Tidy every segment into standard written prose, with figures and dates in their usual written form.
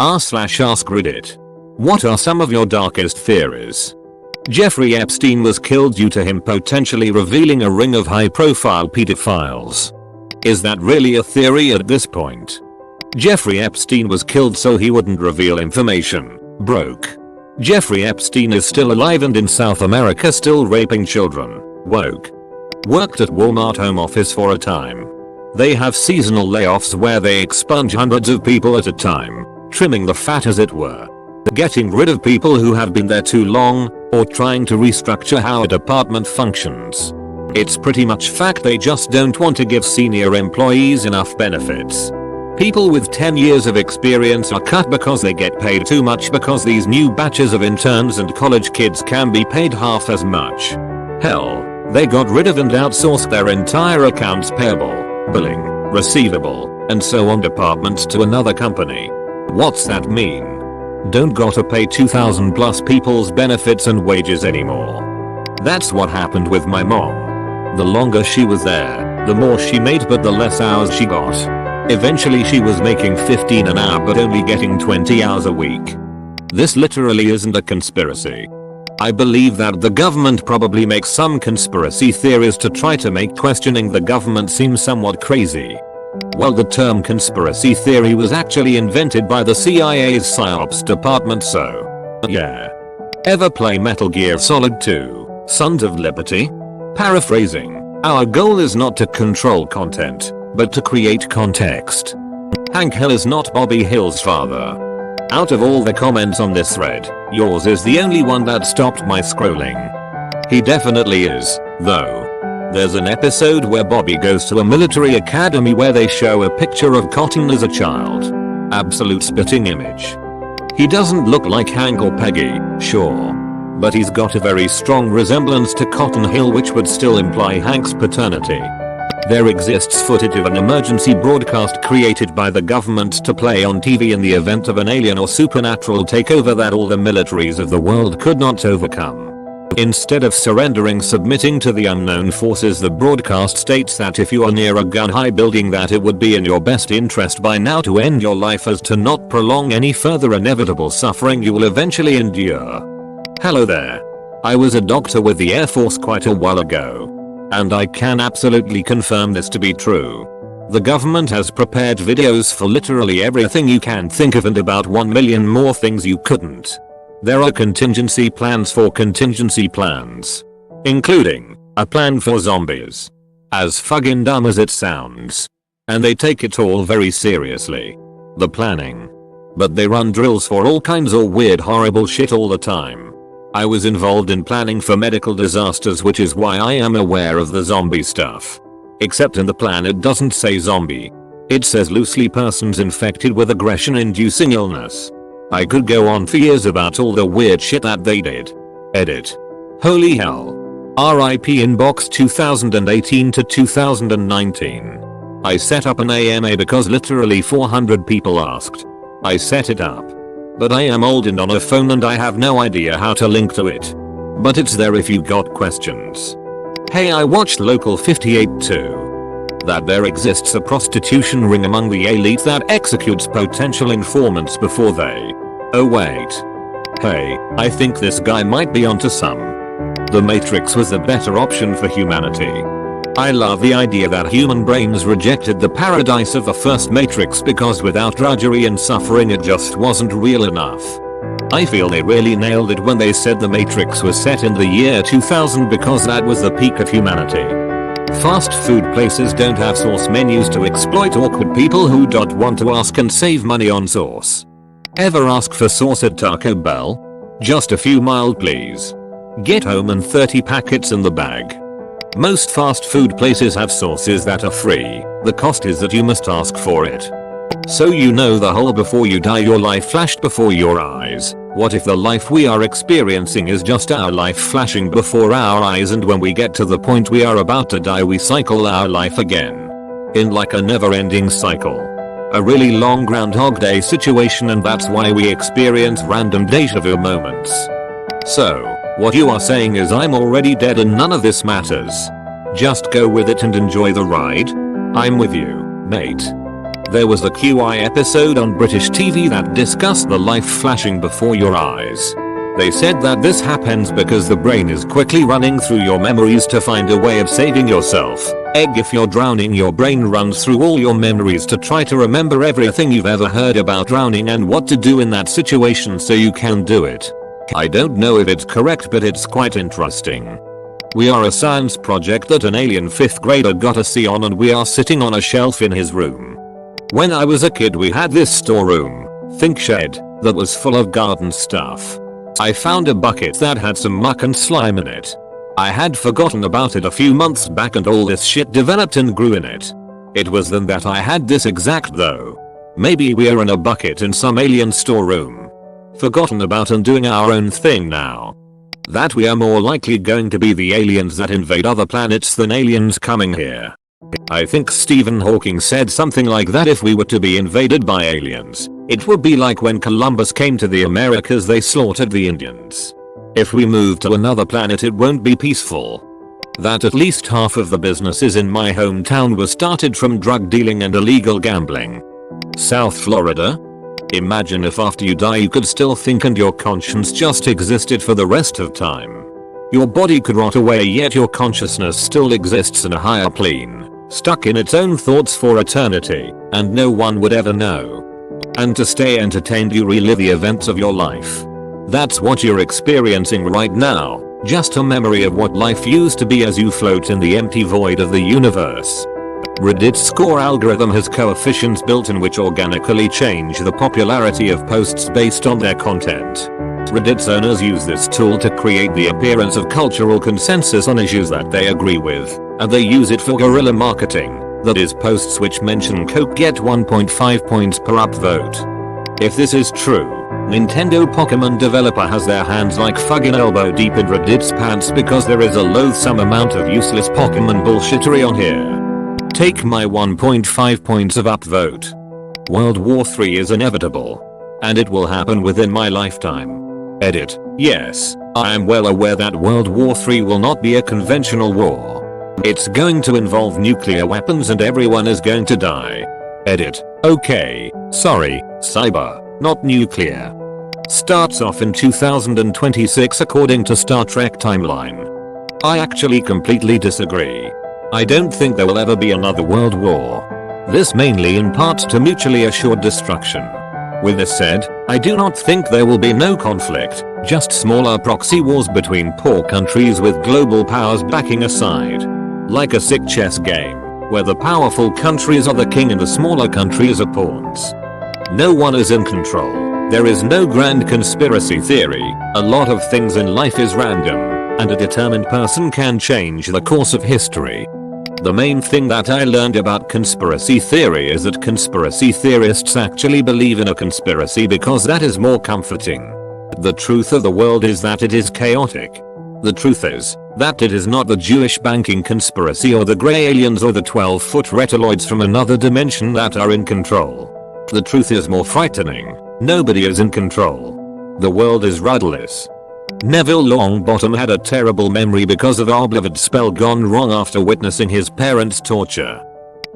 r/askreddit. What are some of your darkest theories? Jeffrey Epstein was killed due to him potentially revealing a ring of high-profile pedophiles. Is that really a theory at this point? Jeffrey Epstein was killed so he wouldn't reveal information. Broke. Jeffrey Epstein is still alive and in South America still raping children. Woke. Worked at Walmart home office for a time. They have seasonal layoffs where they expunge hundreds of people at a time, trimming the fat as it were. Getting rid of people who have been there too long, or trying to restructure how a department functions. It's pretty much fact they just don't want to give senior employees enough benefits. People with 10 years of experience are cut because they get paid too much because these new batches of interns and college kids can be paid half as much. Hell, they got rid of and outsourced their entire accounts payable, billing, receivable, and so on departments to another company. What's that mean? Don't gotta pay 2,000 plus people's benefits and wages anymore. That's what happened with my mom. The longer she was there, the more she made but the less hours she got. Eventually she was making 15 an hour but only getting 20 hours a week. This literally isn't a conspiracy. I believe that the government probably makes some conspiracy theories to try to make questioning the government seem somewhat crazy. Well, the term conspiracy theory was actually invented by the CIA's PSYOPs department, so yeah. Ever play Metal Gear Solid 2, Sons of Liberty? Paraphrasing, our goal is not to control content, but to create context. Hank Hill is not Bobby Hill's father. Out of all the comments on this thread, yours is the only one that stopped my scrolling. He definitely is, though. There's an episode where Bobby goes to a military academy where they show a picture of Cotton as a child. Absolute spitting image. He doesn't look like Hank or Peggy, sure. But he's got a very strong resemblance to Cotton Hill, which would still imply Hank's paternity. There exists footage of an emergency broadcast created by the government to play on TV in the event of an alien or supernatural takeover that all the militaries of the world could not overcome. Instead of submitting to the unknown forces, the broadcast states that if you are near a gun-high building that it would be in your best interest by now to end your life as to not prolong any further inevitable suffering you will eventually endure. Hello there. I was a doctor with the Air Force quite a while ago. And I can absolutely confirm this to be true. The government has prepared videos for literally everything you can think of and about 1 million more things you couldn't. There are contingency plans for contingency plans. Including a plan for zombies. As fucking dumb as it sounds. And they take it all very seriously. The planning. But they run drills for all kinds of weird horrible shit all the time. I was involved in planning for medical disasters, which is why I am aware of the zombie stuff. Except in the plan it doesn't say zombie. It says loosely persons infected with aggression-inducing illness. I could go on for years about all the weird shit that they did. Edit. Holy hell. RIP inbox 2018 to 2019. I set up an AMA because literally 400 people asked. I set it up. But I am old and on a phone and I have no idea how to link to it. But it's there if you got questions. Hey, I watched Local 58 too. That there exists a prostitution ring among the elite that executes potential informants before they... Oh wait. Hey, I think this guy might be onto some. The Matrix was a better option for humanity. I love the idea that human brains rejected the paradise of the first Matrix because without drudgery and suffering it just wasn't real enough. I feel they really nailed it when they said the Matrix was set in the year 2000 because that was the peak of humanity. Fast food places don't have sauce menus to exploit awkward people who don't want to ask and save money on sauce. Ever ask for sauce at Taco Bell? Just a few mild please. Get home and 30 packets in the bag. Most fast food places have sauces that are free, the cost is that you must ask for it. So you know the whole before you die your life flashed before your eyes. What if the life we are experiencing is just our life flashing before our eyes and when we get to the point we are about to die we cycle our life again? In like a never-ending cycle. A really long Groundhog Day situation, and that's why we experience random deja vu moments. So, what you are saying is I'm already dead and none of this matters. Just go with it and enjoy the ride? I'm with you, mate. There was a QI episode on British TV that discussed the life flashing before your eyes. They said that this happens because the brain is quickly running through your memories to find a way of saving yourself. If you're drowning, your brain runs through all your memories to try to remember everything you've ever heard about drowning and what to do in that situation so you can do it. I don't know if it's correct, but it's quite interesting. We are a science project that an alien 5th grader got a C on, and we are sitting on a shelf in his room. When I was a kid, we had this storeroom, think shed, that was full of garden stuff. I found a bucket that had some muck and slime in it. I had forgotten about it a few months back, and all this shit developed and grew in it. It was then that I had this exact though. Maybe we're in a bucket in some alien storeroom. Forgotten about and doing our own thing now. That we are more likely going to be the aliens that invade other planets than aliens coming here. I think Stephen Hawking said something like that if we were to be invaded by aliens, it would be like when Columbus came to the Americas, they slaughtered the Indians. If we move to another planet, it won't be peaceful. That at least half of the businesses in my hometown were started from drug dealing and illegal gambling. South Florida? Imagine if after you die you could still think and your conscience just existed for the rest of time. Your body could rot away, yet your consciousness still exists in a higher plane, stuck in its own thoughts for eternity, and no one would ever know. And to stay entertained, you relive the events of your life. That's what you're experiencing right now, just a memory of what life used to be as you float in the empty void of the universe. Reddit's score algorithm has coefficients built in which organically change the popularity of posts based on their content. Reddit's owners use this tool to create the appearance of cultural consensus on issues that they agree with, and they use it for guerrilla marketing. That is, posts which mention Coke get 1.5 points per upvote. If this is true, Nintendo Pokemon developer has their hands like fucking elbow deep in Reddit's pants because there is a loathsome amount of useless Pokemon bullshittery on here. Take my 1.5 points of upvote. World War III is inevitable. And it will happen within my lifetime. Edit. Yes, I am well aware that World War III will not be a conventional war. It's going to involve nuclear weapons and everyone is going to die. Edit. Okay, sorry, cyber, not nuclear. Starts off in 2026 according to Star Trek timeline. I actually completely disagree. I don't think there will ever be another world war. This mainly in part to mutually assured destruction. With this said, I do not think there will be no conflict, just smaller proxy wars between poor countries with global powers backing aside. Like a sick chess game, where the powerful countries are the king and the smaller countries are pawns. No one is in control. There is no grand conspiracy theory. A lot of things in life is random, and a determined person can change the course of history. The main thing that I learned about conspiracy theory is that conspiracy theorists actually believe in a conspiracy because that is more comforting. The truth of the world is that it is chaotic. The truth is that it is not the Jewish banking conspiracy or the grey aliens or the 12-foot reptiloids from another dimension that are in control. The truth is more frightening. Nobody is in control. The world is rudderless. Neville Longbottom had a terrible memory because of a beloved spell gone wrong after witnessing his parents' torture.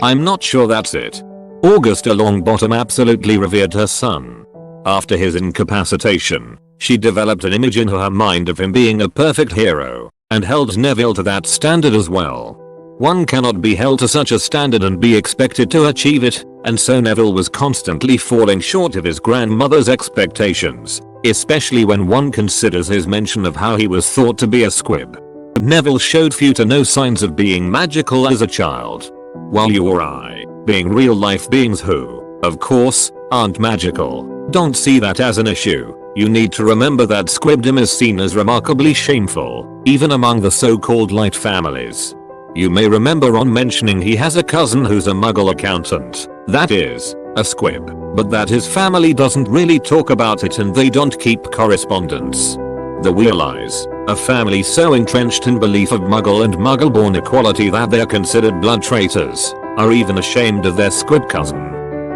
I'm not sure that's it. Augusta Longbottom absolutely revered her son. After his incapacitation, she developed an image in her mind of him being a perfect hero, and held Neville to that standard as well. One cannot be held to such a standard and be expected to achieve it, and so Neville was constantly falling short of his grandmother's expectations. Especially when one considers his mention of how he was thought to be a squib. Neville showed few to no signs of being magical as a child. While you or I, being real life beings who, of course, aren't magical, don't see that as an issue, you need to remember that squibdom is seen as remarkably shameful, even among the so-called light families. You may remember on mentioning he has a cousin who's a muggle accountant, that is, a squib, but that his family doesn't really talk about it and they don't keep correspondence. The realize, a family so entrenched in belief of muggle and muggle-born equality that they're considered blood traitors, are even ashamed of their squib cousin.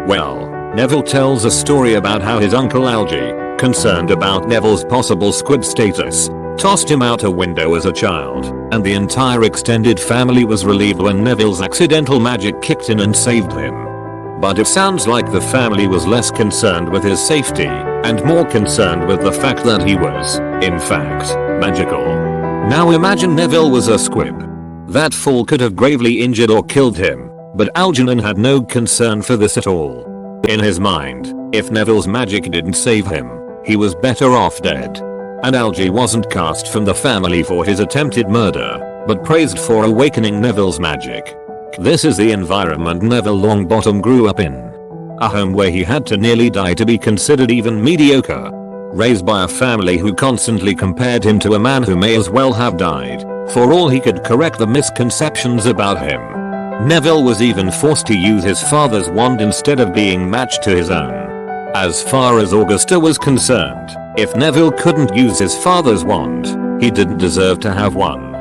Well, Neville tells a story about how his uncle Algie, concerned about Neville's possible squib status, tossed him out a window as a child, and the entire extended family was relieved when Neville's accidental magic kicked in and saved him. But it sounds like the family was less concerned with his safety and more concerned with the fact that he was, in fact, magical. Now imagine Neville was a squib. That fall could have gravely injured or killed him, but Algernon had no concern for this at all. In his mind, if Neville's magic didn't save him, he was better off dead. And Algie wasn't cast from the family for his attempted murder, but praised for awakening Neville's magic. This is the environment Neville Longbottom grew up in. A home where he had to nearly die to be considered even mediocre. Raised by a family who constantly compared him to a man who may as well have died, for all he could correct the misconceptions about him. Neville was even forced to use his father's wand instead of being matched to his own. As far as Augusta was concerned, if Neville couldn't use his father's wand, he didn't deserve to have one.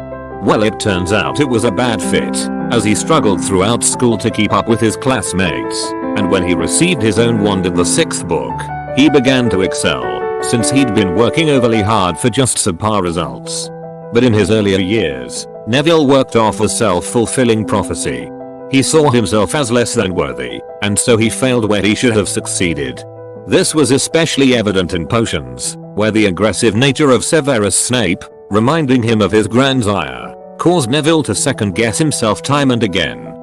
Well, it turns out it was a bad fit, as he struggled throughout school to keep up with his classmates, and when he received his own wand in the 6th book, he began to excel, since he'd been working overly hard for just subpar results. But in his earlier years, Neville worked off a self-fulfilling prophecy. He saw himself as less than worthy, and so he failed where he should have succeeded. This was especially evident in potions, where the aggressive nature of Severus Snape, reminding him of his grandsire, caused Neville to second-guess himself time and again.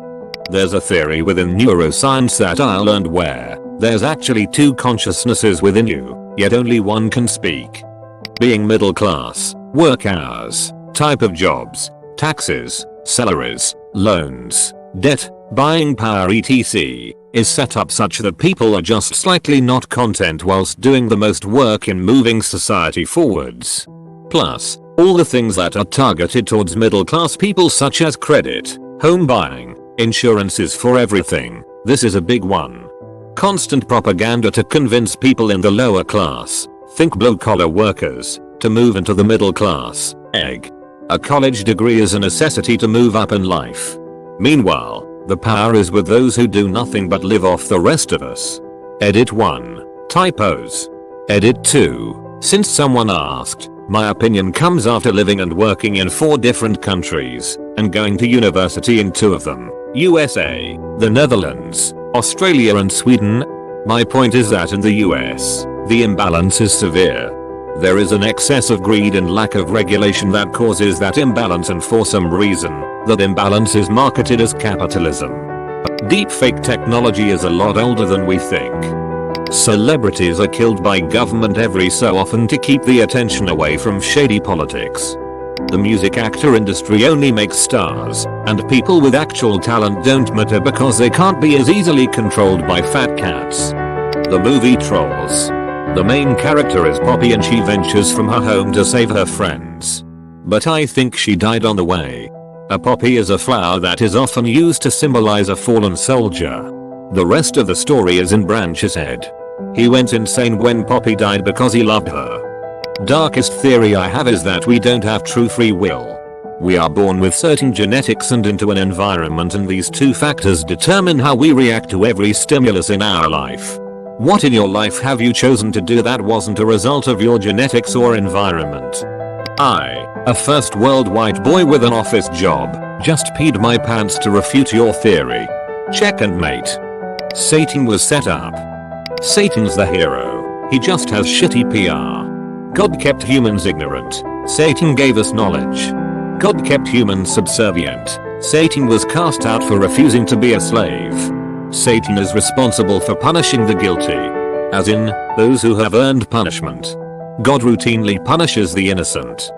There's a theory within neuroscience that I learned where there's actually 2 consciousnesses within you, yet only one can speak. Being middle class, work hours, type of jobs, taxes, salaries, loans, debt, buying power etc. is set up such that people are just slightly not content whilst doing the most work in moving society forwards. Plus, all the things that are targeted towards middle class people such as credit, home buying, insurances for everything, this is a big one. Constant propaganda to convince people in the lower class, think blue collar workers, to move into the middle class. A college degree is a necessity to move up in life. Meanwhile, the power is with those who do nothing but live off the rest of us. Edit 1. Typos. Edit 2. Since someone asked, my opinion comes after living and working in 4 different countries, and going to university in 2 of them, USA, the Netherlands, Australia and Sweden. My point is that in the US, the imbalance is severe. There is an excess of greed and lack of regulation that causes that imbalance, and for some reason, that imbalance is marketed as capitalism. Deepfake technology is a lot older than we think. Celebrities are killed by government every so often to keep the attention away from shady politics. The music actor industry only makes stars, and people with actual talent don't matter because they can't be as easily controlled by fat cats. The movie Trolls. The main character is Poppy and she ventures from her home to save her friends. But I think she died on the way. A poppy is a flower that is often used to symbolize a fallen soldier. The rest of the story is in Branch's head. He went insane when Poppy died because he loved her. Darkest theory I have is that we don't have true free will. We are born with certain genetics and into an environment, and these 2 factors determine how we react to every stimulus in our life. What in your life have you chosen to do that wasn't a result of your genetics or environment? I, a first world white boy with an office job, just peed my pants to refute your theory. Check and mate. Satan was set up. Satan's the hero. He just has shitty PR. God kept humans ignorant. Satan gave us knowledge. God kept humans subservient. Satan was cast out for refusing to be a slave. Satan is responsible for punishing the guilty. As in, those who have earned punishment. God routinely punishes the innocent.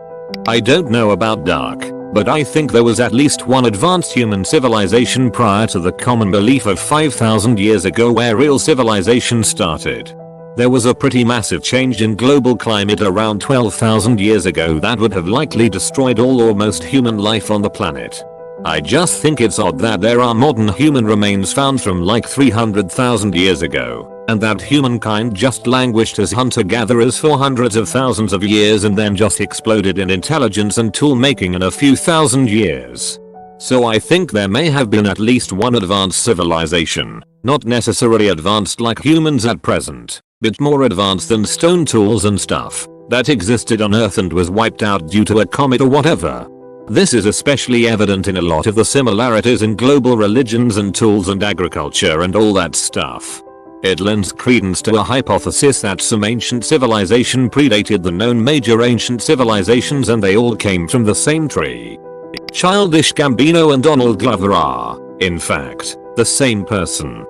I don't know about dark, but I think there was at least one advanced human civilization prior to the common belief of 5,000 years ago where real civilization started. There was a pretty massive change in global climate around 12,000 years ago that would have likely destroyed all or most human life on the planet. I just think it's odd that there are modern human remains found from like 300,000 years ago, and that humankind just languished as hunter-gatherers for hundreds of thousands of years and then just exploded in intelligence and tool making in a few thousand years. So I think there may have been at least one advanced civilization, not necessarily advanced like humans at present, but more advanced than stone tools and stuff, that existed on Earth and was wiped out due to a comet or whatever. This is especially evident in a lot of the similarities in global religions and tools and agriculture and all that stuff. It lends credence to a hypothesis that some ancient civilization predated the known major ancient civilizations and they all came from the same tree. Childish Gambino and Donald Glover are, in fact, the same person.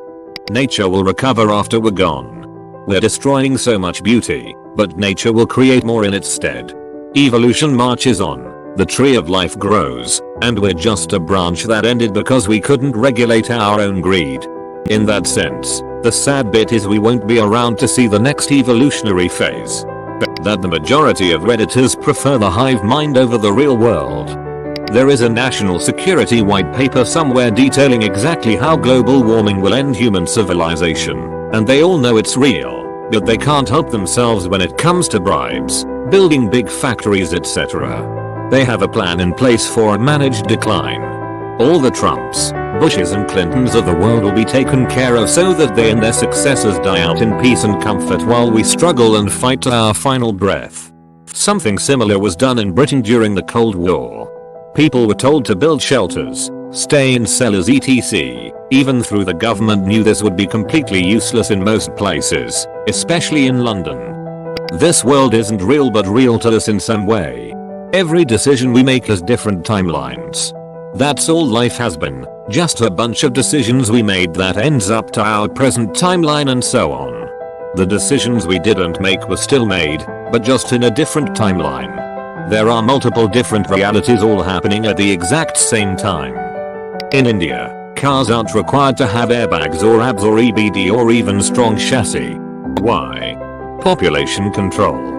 Nature will recover after we're gone. We're destroying so much beauty, but nature will create more in its stead. Evolution marches on. The tree of life grows, and we're just a branch that ended because we couldn't regulate our own greed. In that sense, the sad bit is we won't be around to see the next evolutionary phase. That the majority of Redditors prefer the hive mind over the real world. There is a national security white paper somewhere detailing exactly how global warming will end human civilization, and they all know it's real, but they can't help themselves when it comes to bribes, building big factories, etc. They have a plan in place for a managed decline. All the Trumps, Bushes and Clintons of the world will be taken care of so that they and their successors die out in peace and comfort while we struggle and fight to our final breath. Something similar was done in Britain during the Cold War. People were told to build shelters, stay in cellars etc. Even though the government knew this would be completely useless in most places, especially in London. This world isn't real but real to us in some way. Every decision we make has different timelines. That's all life has been, just a bunch of decisions we made that ends up to our present timeline and so on. The decisions we didn't make were still made, but just in a different timeline. There are multiple different realities all happening at the exact same time. In India, cars aren't required to have airbags or ABS or EBD or even strong chassis. Why? Population control.